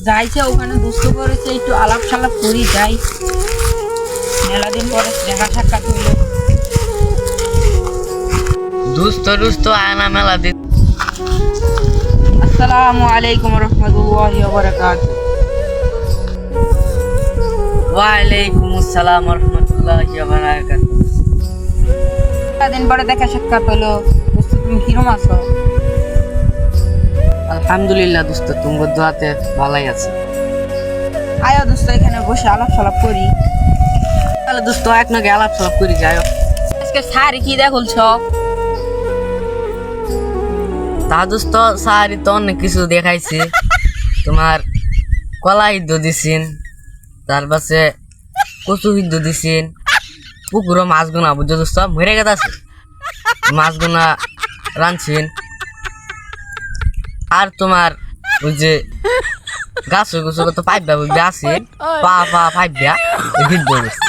যাইছে ওখানে দুষ্ট করেছে, একটু আলাপ সালাপ করি যাই। মেলা দিন পরে দেখা সাক্ষাৎ হইল। দুস্থ দুস্থ আয়না মেলা দিন। আসসালামু আলাইকুম রহমতুল্লাহি ওয়া বারাকাতুহু। ওয়ালাইকুম আসসালাম রহমতুল্লাহি ওয়া বারাকাতুহু। মেলা দিন পরে দেখা সাক্ষাৎ হলো। দোস্ত তুমি কিরম আছো? আলহামদুলিল্লাহ দোস্ত, তোমার দোয়াতে ভালোই আছে। আয়ো দোস্ত এখানে বসে আলাপ সালাপ করি। তাহলে দোস্ত এক নাকি আলাপ সালাপ করি যাই। আজকে শাড়ি কি দেখলছ? তা দোস্ত সারি তো অনেক কিছু দেখাইছি। তোমার কলা সিদ্ধ দিছিন, তার পাশে কচু সিদ্ধ দিছিন, পুকুরও মাছ গুনা বুঝছো দোস্ত মরে গেছে আছে মাছ গুনা রাঁধছিন। আর তোমার ওই যে গাছ গুছো তো পাইপা বুঝবে আছে পা পা পাইপা সিদ্ধ করছি।